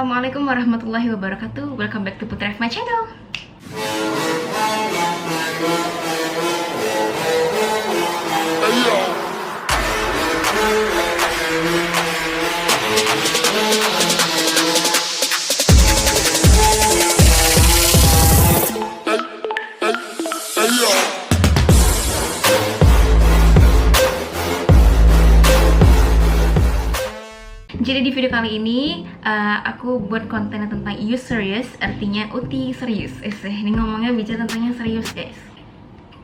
Assalamualaikum warahmatullahi wabarakatuh. Welcome back to Putra F My channel. Jadi di video kali ini aku buat konten tentang you serious, artinya Uti serius. Ini ngomongnya bicara tentang yang serius, guys.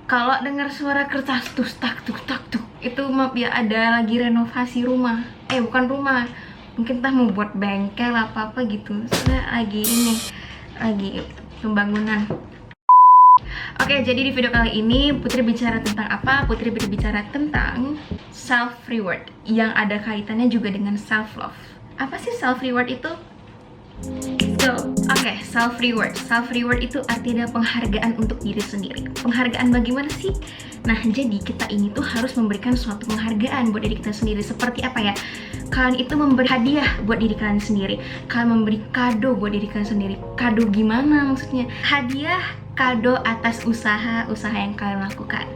Kalau dengar suara kertas tuk tak, itu maaf ya, ada lagi renovasi rumah. Bukan rumah, mungkin entah mau buat bengkel apa gitu. Soalnya lagi pembangunan. Oke, jadi di video kali ini Putri bicara tentang apa? Putri berbicara tentang self reward yang ada kaitannya juga dengan self love. Apa sih self reward itu? Oke, self reward. Self reward itu artinya penghargaan untuk diri sendiri. Penghargaan bagaimana sih? Nah, jadi kita ini tuh harus memberikan suatu penghargaan buat diri kita sendiri. Seperti apa ya? Kalian itu memberi hadiah buat diri kalian sendiri. Kalian memberi kado buat diri kalian sendiri. Kado gimana maksudnya? Hadiah, kado atas usaha yang kalian lakukan.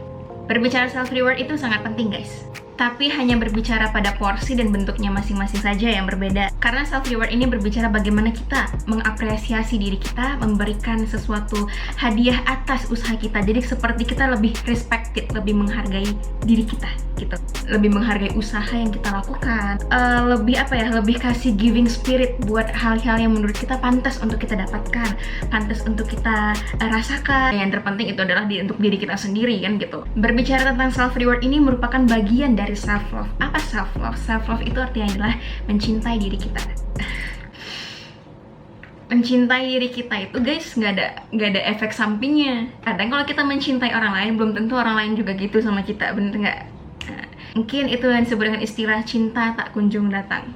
Berbicara self reward itu sangat penting, guys. Tapi hanya berbicara pada porsi dan bentuknya masing-masing saja yang berbeda. Karena self reward ini berbicara bagaimana kita mengapresiasi diri kita, memberikan sesuatu hadiah atas usaha kita. Jadi seperti kita lebih respected, lebih menghargai diri kita gitu. Lebih menghargai usaha yang kita lakukan. Lebih kasih giving spirit buat hal-hal yang menurut kita pantas untuk kita dapatkan, pantas untuk kita rasakan. Yang terpenting itu adalah untuk diri kita sendiri kan gitu. Berbicara tentang self reward ini merupakan bagian dari self love. Apa self love? Self love itu artinya adalah mencintai diri kita. Mencintai diri kita itu, guys, nggak ada efek sampingnya. Kadang kalau kita mencintai orang lain, belum tentu orang lain juga gitu sama kita, bener nggak? Nah, mungkin itu yang disebut dengan istilah cinta tak kunjung datang.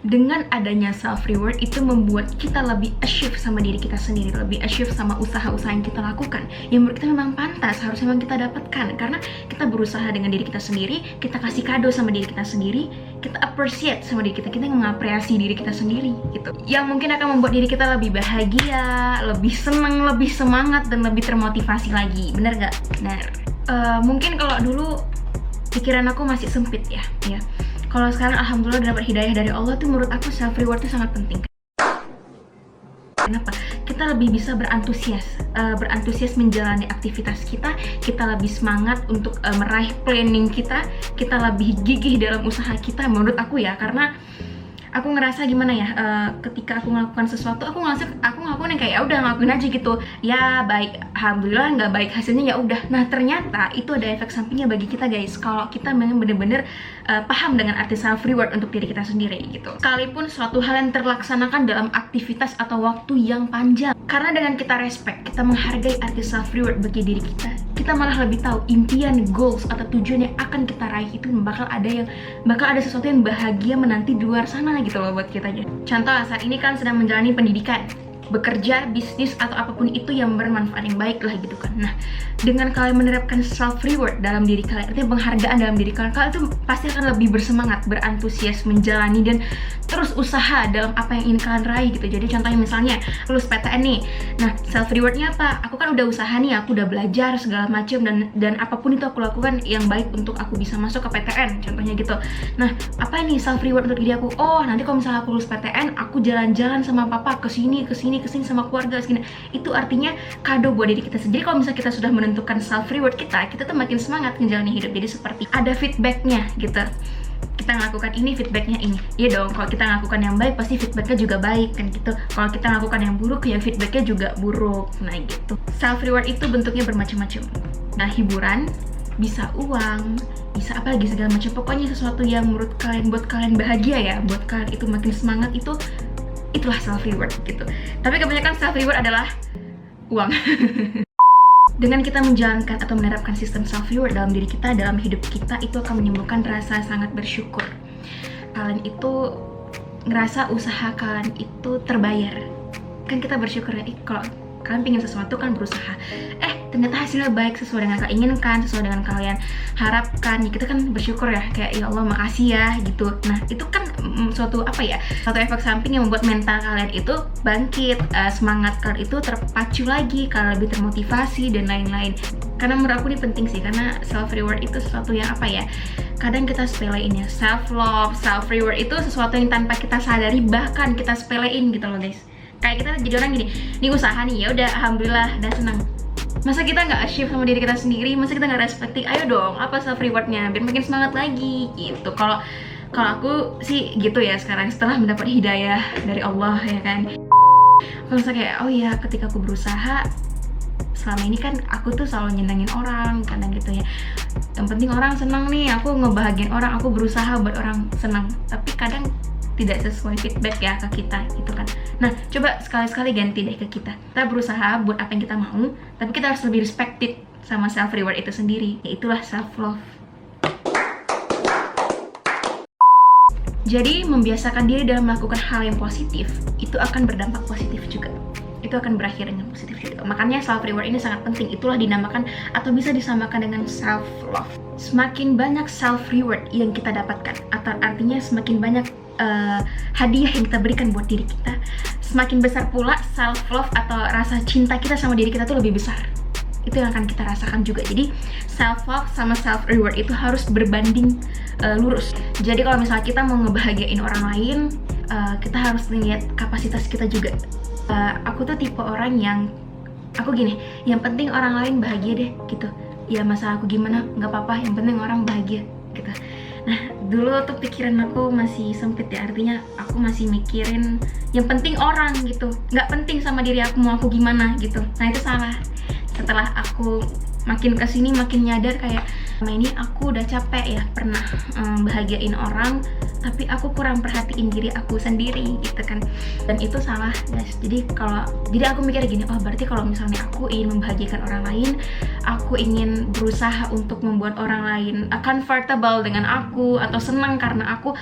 Dengan adanya self reward itu membuat kita lebih achieve sama diri kita sendiri, lebih achieve sama usaha-usaha yang kita lakukan, yang menurut kita memang pantas, harus memang kita dapatkan. Karena kita berusaha dengan diri kita sendiri, kita kasih kado sama diri kita sendiri, kita appreciate sama diri kita mengapresiasi diri kita sendiri gitu. Yang mungkin akan membuat diri kita lebih bahagia, lebih senang, lebih semangat, dan lebih termotivasi lagi. Bener gak? Bener. Mungkin kalau dulu pikiran aku masih sempit ya. Kalau sekarang alhamdulillah dapat hidayah dari Allah tuh, menurut aku self reward itu sangat penting. Kenapa? Kita lebih bisa berantusias menjalani aktivitas kita lebih semangat untuk meraih planning kita lebih gigih dalam usaha kita, menurut aku ya. Karena aku ngerasa gimana ya, ketika aku melakukan sesuatu, aku ngelakuin yang kayak ya udah ngelakuin aja gitu. Ya baik, alhamdulillah, nggak baik hasilnya ya udah. Nah ternyata itu ada efek sampingnya bagi kita, guys. Kalau kita memang bener-bener paham dengan arti self reward untuk diri kita sendiri gitu. Sekalipun suatu hal yang terlaksanakan dalam aktivitas atau waktu yang panjang. Karena dengan kita respect, kita menghargai arti self reward bagi diri kita malah lebih tahu impian, goals atau tujuan yang akan kita raih itu bakal ada sesuatu yang bahagia menanti di luar sana gitu loh buat kita aja. Contoh, saat ini kan sedang menjalani pendidikan, bekerja, bisnis, atau apapun itu yang bermanfaat yang baik lah gitu kan. Nah, dengan kalian menerapkan self reward dalam diri kalian, artinya penghargaan dalam diri kalian tuh pasti akan lebih bersemangat, berantusias menjalani dan terus usaha dalam apa yang ingin kalian raih gitu. Jadi contohnya misalnya lulus PTN nih. Nah, self rewardnya apa? Aku kan udah usaha nih, aku udah belajar segala macam dan apapun itu aku lakukan yang baik untuk aku bisa masuk ke PTN, contohnya gitu. Nah, apa ini self reward untuk diri aku? Oh, nanti kalau misalnya aku lulus PTN, aku jalan-jalan sama papa ke sini sama keluarga segini. Itu artinya kado buat diri kita sendiri. Kalau misalnya kita sudah menentukan self reward kita tuh makin semangat menjalani hidup. Jadi seperti ada feedbacknya gitu. Kita ngelakukan ini, feedbacknya ini. Iya dong, kalau kita ngelakukan yang baik pasti feedbacknya juga baik kan gitu. Kalau kita ngelakukan yang buruk ya feedbacknya juga buruk. Nah gitu. Self reward itu bentuknya bermacam-macam. Nah, hiburan, bisa uang, bisa apa lagi segala macam. Pokoknya sesuatu yang menurut kalian, buat kalian bahagia ya, buat kalian itu makin semangat, itulah self reward gitu. Tapi kebanyakan self reward adalah uang. Dengan kita menjalankan atau menerapkan sistem self reward dalam diri kita, dalam hidup kita, itu akan menimbulkan rasa sangat bersyukur. Kalian itu ngerasa usaha kalian itu terbayar. Kan kita bersyukur ya, kalau kalian pengen sesuatu kan berusaha, ternyata hasilnya baik sesuai dengan keinginkan, sesuai dengan kalian harapkan, ya kita kan bersyukur ya, kayak ya Allah makasih ya gitu. Nah itu kan suatu efek samping yang membuat mental kalian itu bangkit, semangat kalian itu terpacu lagi, kalian lebih termotivasi dan lain-lain. Karena menurut aku ini penting sih, karena self reward itu sesuatu yang kadang kita sepelein ya. Self love, self reward itu sesuatu yang tanpa kita sadari bahkan kita sepelein gitu loh guys. Kayak kita jadi orang gini, ini usaha nih, ya udah alhamdulillah, udah senang. Masa kita nggak achieve sama diri kita sendiri, masa kita nggak respecting, ayo dong apa self rewardnya biar makin semangat lagi gitu. Kalau aku sih gitu ya sekarang setelah mendapat hidayah dari Allah ya kan. Aku merasa kayak oh ya, ketika aku berusaha selama ini kan aku tuh selalu nyenengin orang kadang gitu ya, yang penting orang senang nih, aku ngebahagiain orang, aku berusaha buat orang senang, tapi kadang tidak sesuai feedback ya ke kita gitu kan. Nah coba sekali-sekali ganti deh ke kita berusaha buat apa yang kita mau, tapi kita harus lebih respected sama self reward itu sendiri, yaitulah self love. Jadi membiasakan diri dalam melakukan hal yang positif itu akan berdampak positif juga, itu akan berakhir dengan positif juga. Makanya self reward ini sangat penting, itulah dinamakan atau bisa disamakan dengan self love. Semakin banyak self reward yang kita dapatkan, atau artinya semakin banyak hadiah yang kita berikan buat diri kita, semakin besar pula self love atau rasa cinta kita sama diri kita tuh lebih besar. Itu yang akan kita rasakan juga. Jadi self love sama self reward itu harus berbanding lurus. Jadi kalau misalnya kita mau ngebahagiain orang lain, kita harus lihat kapasitas kita juga. Aku tuh tipe orang yang aku gini, yang penting orang lain bahagia deh gitu. Ya masalah aku gimana nggak apa-apa, yang penting orang bahagia gitu. Nah dulu tuh pikiran aku masih sempit ya, artinya aku masih mikirin yang penting orang gitu, nggak penting sama diri aku mau aku gimana gitu. Nah itu salah. Setelah aku makin kesini makin nyadar kayak selama ini aku udah capek ya pernah bahagiain orang, tapi aku kurang perhatiin diri aku sendiri gitu kan, dan itu salah guys. Jadi aku mikir gini, oh berarti kalau misalnya aku ingin membahagiakan orang lain, aku ingin berusaha untuk membuat orang lain comfortable dengan aku atau senang karena aku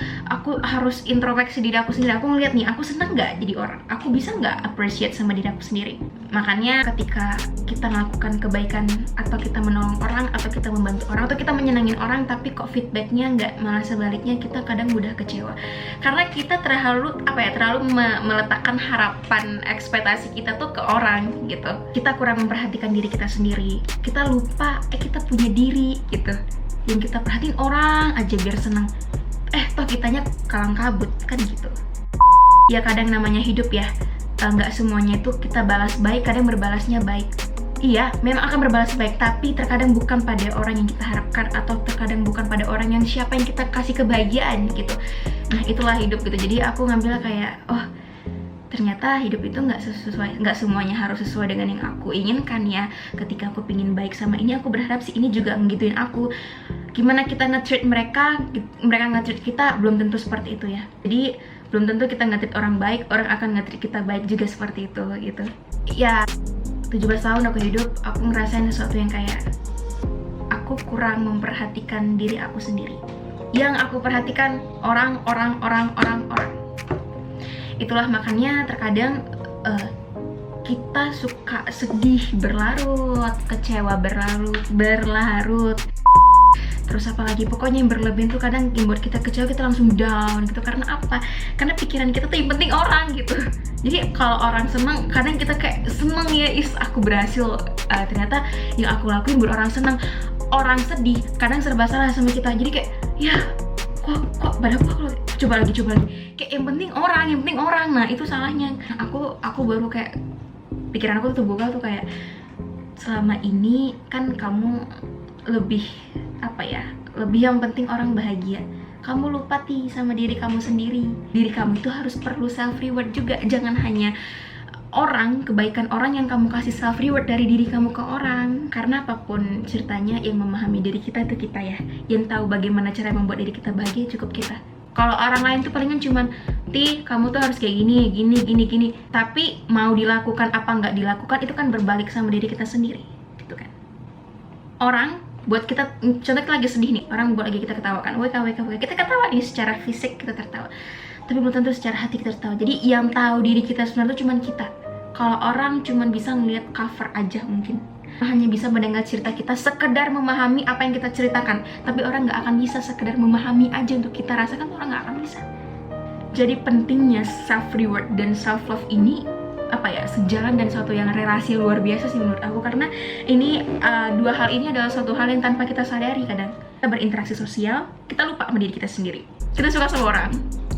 harus introspeksi diri aku sendiri. Aku ngeliat nih, aku senang nggak jadi orang, aku bisa nggak appreciate sama diri aku sendiri. Makanya ketika kita melakukan kebaikan atau kita menolong orang atau kita membantu orang atau kita menyenangin orang, tapi kok feedbacknya nggak, malah sebaliknya kita kadang mudah kecewa karena kita terlalu meletakkan harapan ekspektasi kita tuh ke orang gitu. Kita kurang memperhatikan diri kita sendiri, kita lupa kita punya diri gitu, yang kita perhatiin orang aja biar senang, toh kitanya kalang kabut kan gitu. Ya kadang namanya hidup ya, nggak semuanya itu kita balas baik, kadang berbalasnya baik. Iya, memang akan berbalas baik, tapi terkadang bukan pada orang yang kita harapkan, atau terkadang bukan pada orang yang siapa yang kita kasih kebahagiaan gitu. Nah itulah hidup gitu. Jadi aku ngambil kayak, oh ternyata hidup itu nggak semuanya harus sesuai dengan yang aku inginkan ya. Ketika aku pingin baik sama ini, aku berharap si ini juga ngegituin aku. Gimana kita nge-treat mereka nge-treat kita, belum tentu seperti itu ya. Jadi belum tentu kita nge-treat orang baik, orang akan nge-treat kita baik juga seperti itu gitu. Ya 17 tahun aku hidup, aku ngerasain sesuatu yang kayak aku kurang memperhatikan diri aku sendiri. Yang aku perhatikan orang. Itulah makanya terkadang kita suka sedih berlarut, kecewa berlarut. Terus apalagi pokoknya yang berlebihan tuh kadang yang buat kita kecewa, kita langsung down gitu. Karena apa? Karena pikiran kita tuh yang penting orang gitu. Jadi kalau orang senang, kadang kita kayak seneng ya, aku berhasil. Ternyata yang aku lakuin buat orang senang. Orang sedih kadang serba salah sama kita. Jadi kayak ya kok pada aku coba lagi kayak yang penting orang. Nah itu salahnya. Aku baru kayak pikiran aku tuh terbuka tuh kayak, selama ini kan kamu lebih yang penting orang bahagia. Kamu lupa sama diri kamu sendiri. Diri kamu itu harus perlu self reward juga. Jangan hanya kebaikan orang yang kamu kasih self reward dari diri kamu ke orang. Karena apapun ceritanya, yang memahami diri kita itu kita ya. Yang tahu bagaimana cara membuat diri kita bahagia cukup kita. Kalau orang lain tuh palingan cuman, kamu tuh harus kayak gini. Tapi mau dilakukan apa nggak dilakukan, itu kan berbalik sama diri kita sendiri gitu kan. Orang buat kita, contohnya lagi sedih nih, orang buat lagi kita ketawakan, WK, kita ketawa nih, secara fisik kita tertawa, tapi belum tentu secara hati kita tertawa. Jadi yang tahu diri kita sebenarnya cuma kita. kalau orang cuma bisa ngeliat cover aja mungkin. Hanya bisa mendengar cerita kita, sekedar memahami apa yang kita ceritakan. Tapi orang nggak akan bisa sekedar memahami aja untuk kita rasakan, orang nggak akan bisa. Jadi pentingnya self-reward dan self-love ini sejalan dan suatu yang relasi luar biasa sih menurut aku. Karena ini dua hal ini adalah suatu hal yang tanpa kita sadari. Kadang kita berinteraksi sosial, kita lupa sama diri kita sendiri. Kita suka sama orang,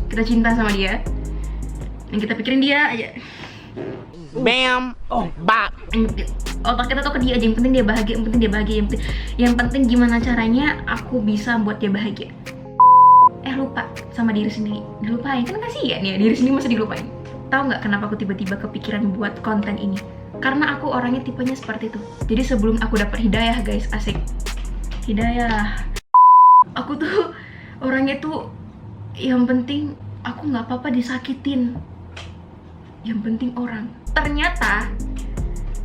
kita cinta sama dia, dan kita pikirin dia aja. Bam, bap. Otak kita tuh ke dia aja, yang penting dia bahagia, yang penting dia bahagia, yang penting gimana caranya aku bisa buat dia bahagia. Lupa sama diri sendiri, dilupain, kan kasihan ya, diri sendiri masa dilupain. Tahu nggak kenapa aku tiba-tiba kepikiran buat konten ini? Karena aku orangnya tipenya seperti itu. Jadi sebelum aku dapat hidayah guys, asik hidayah, aku tuh orangnya tuh yang penting aku nggak apa-apa disakitin, yang penting orang. Ternyata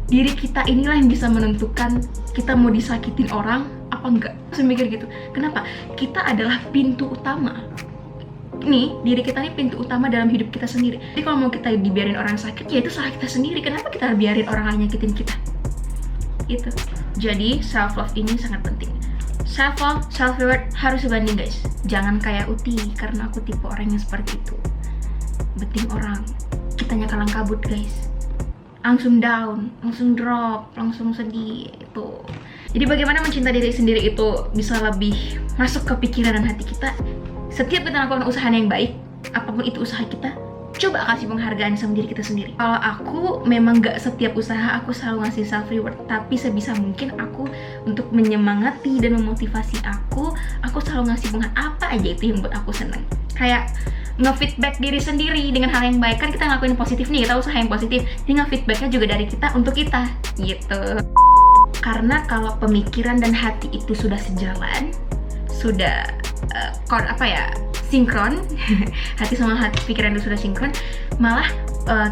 diri kita inilah yang bisa menentukan kita mau disakitin orang apa enggak. Saya mikir gitu, kenapa? Kita adalah pintu utama. Nih, diri kita ini pintu utama dalam hidup kita sendiri. Jadi kalau mau kita dibiarin orang sakit, ya itu salah kita sendiri. Kenapa kita biarin orang lain nyakitin kita? Itu. Jadi self-love ini sangat penting. Self-love, self-reward harus sebanding guys. Jangan kayak Uti, karena aku tipe orang yang seperti itu. Beting orang, kitanya kalang kabut guys. Langsung down, langsung drop, langsung sedih itu. Jadi bagaimana mencintai diri sendiri itu bisa lebih masuk ke pikiran dan hati kita. Setiap kita melakukan usaha yang baik, apapun itu usaha kita, coba kasih penghargaan sama diri kita sendiri. Kalau aku memang gak setiap usaha aku selalu ngasih self reward, tapi sebisa mungkin aku untuk menyemangati dan memotivasi aku selalu ngasih penghargaan apa aja itu yang buat aku seneng. Kayak nge-feedback diri sendiri dengan hal yang baik, kan kita ngelakuin positif nih, kita usaha yang positif, jadi nge-feedbacknya juga dari kita untuk kita gitu. Karena kalau pemikiran dan hati itu sudah sejalan, sudah sinkron, hati sama hati pikiran itu sudah sinkron, malah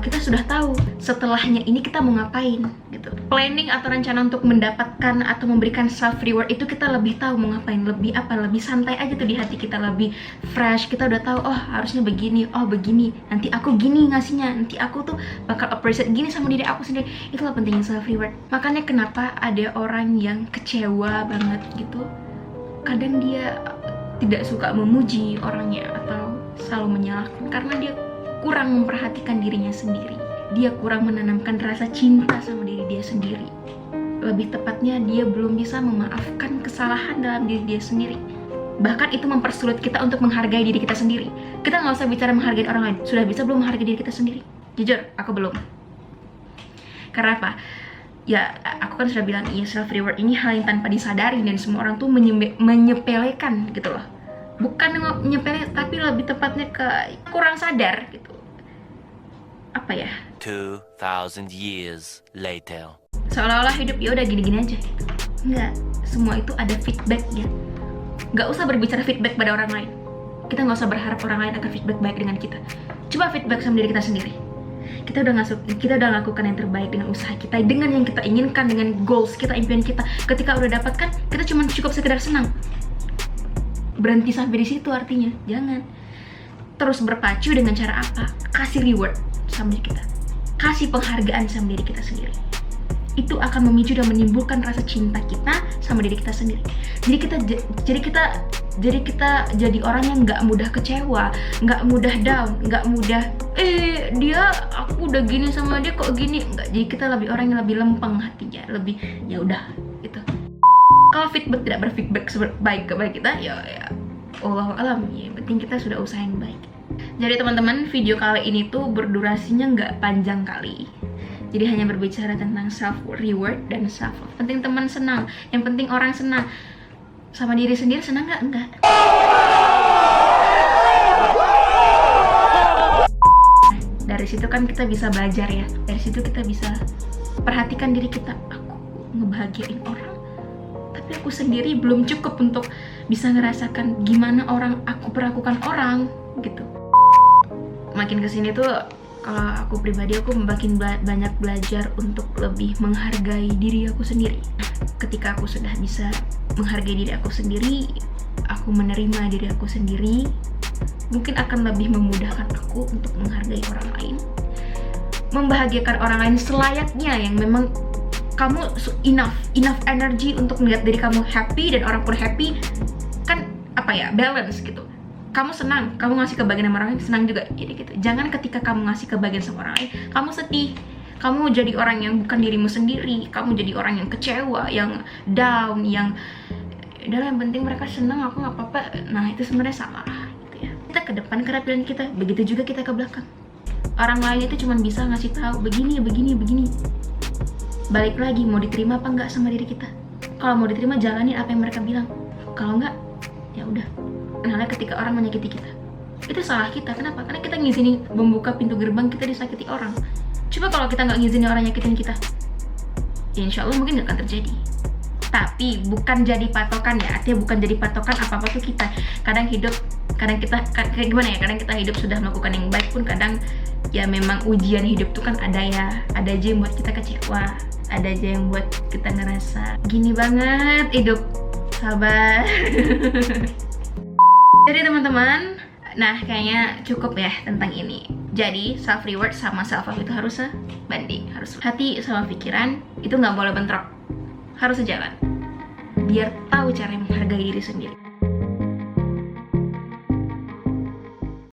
kita sudah tahu setelahnya ini kita mau ngapain gitu. Planning atau rencana untuk mendapatkan atau memberikan self reward itu kita lebih tahu mau ngapain, lebih santai aja tuh di hati kita, lebih fresh. Kita udah tahu, oh harusnya begini, oh begini, nanti aku gini ngasihnya, nanti aku tuh bakal appreciate gini sama diri aku sendiri. Itulah pentingnya self reward. Makanya kenapa ada orang yang kecewa banget gitu, kadang dia tidak suka memuji orangnya atau selalu menyalahkan karena dia kurang memperhatikan dirinya sendiri. Dia kurang menanamkan rasa cinta sama diri dia sendiri. Lebih tepatnya dia belum bisa memaafkan kesalahan dalam diri dia sendiri. Bahkan itu mempersulit kita untuk menghargai diri kita sendiri. Kita nggak usah bicara menghargai orang lain, sudah bisa belum menghargai diri kita sendiri? Jujur, aku belum. Karena apa? Ya, aku kan sudah bilang, iya self reward ini hal yang tanpa disadari dan semua orang tuh menyepelekan gitu loh. Bukan menyepele, tapi lebih tepatnya ke kurang sadar gitu. Apa ya? 2000 years later. Seolah-olah hidup ya udah gini-gini aja gitu. Enggak, semua itu ada feedbacknya. Nggak usah berbicara feedback pada orang lain. Kita nggak usah berharap orang lain akan feedback baik dengan kita. Coba feedback sama diri kita sendiri. Kita udah lakukan yang terbaik dengan usaha kita, dengan yang kita inginkan, dengan goals kita, impian kita. Ketika udah dapatkan, kita cuma cukup sekedar senang. Berhenti sampai di situ artinya. Jangan. Terus berpacu dengan cara apa? Kasih reward sama diri kita. Kasih penghargaan sama diri kita sendiri. Itu akan memicu dan menimbulkan rasa cinta kita sama diri kita sendiri. Jadi kita jadi orang yang nggak mudah kecewa, nggak mudah down, nggak mudah aku udah gini sama dia kok gini. Nggak, jadi kita lebih orang yang lebih lempeng hatinya, lebih ya udah gitu. Kalau feedback tidak berfeedback baik ke baik kita, ya Allah alam, ya yang penting kita sudah usahain baik. Jadi teman-teman, video kali ini tuh berdurasinya nggak panjang kali. Jadi hanya berbicara tentang self reward dan self love. Penting teman senang, yang penting orang senang. Sama diri sendiri senang nggak? Enggak. Dari situ kan kita bisa belajar ya. Dari situ kita bisa perhatikan diri kita. Aku ngebahagiain orang, tapi aku sendiri belum cukup untuk bisa ngerasakan gimana aku perlakukan orang gitu. Makin kesini tuh, kalau aku pribadi, aku makin banyak belajar untuk lebih menghargai diri aku sendiri. Ketika aku sudah bisa menghargai diri aku sendiri, aku menerima diri aku sendiri, mungkin akan lebih memudahkan aku untuk menghargai orang lain. membahagiakan orang lain selayaknya, yang memang kamu enough energy untuk melihat diri kamu happy dan orang pun happy, kan apa ya, balance gitu. Kamu senang, kamu ngasih kebahagiaan sama orang lain, senang juga, jadi gitu. Jangan ketika kamu ngasih kebahagiaan sama orang lain, kamu sedih, kamu jadi orang yang bukan dirimu sendiri, kamu jadi orang yang kecewa, yang down, yang udah, yang penting mereka senang, aku nggak apa-apa. Nah itu sebenarnya salah gitu ya. Kita ke depan karena pilihan kita, begitu juga kita ke belakang. Orang lain itu cuma bisa ngasih tahu begini. Balik lagi, mau diterima apa enggak sama diri kita. Kalau mau diterima, jalanin apa yang mereka bilang. Kalau enggak, ya udah. Karena ketika orang menyakiti kita, itu salah kita. Kenapa? Karena kita ngizinin membuka pintu gerbang kita disakiti orang. Coba kalau kita nggak ngizinin orang nyakitin kita, ya insya Allah mungkin nggak akan terjadi. Tapi bukan jadi patokan ya, artinya bukan jadi patokan apa-apa tuh kita. Kadang kita kayak gimana ya, kadang kita hidup sudah melakukan yang baik pun kadang ya memang ujian hidup tuh kan ada ya. Ada aja yang buat kita kecewa, ada aja yang buat kita ngerasa gini banget hidup, sabar. Jadi teman-teman, nah kayaknya cukup ya tentang ini. Jadi self reward sama self love itu harus sebanding, harus hati sama pikiran itu nggak boleh bentrok, harus sejalan biar tahu cara menghargai diri sendiri.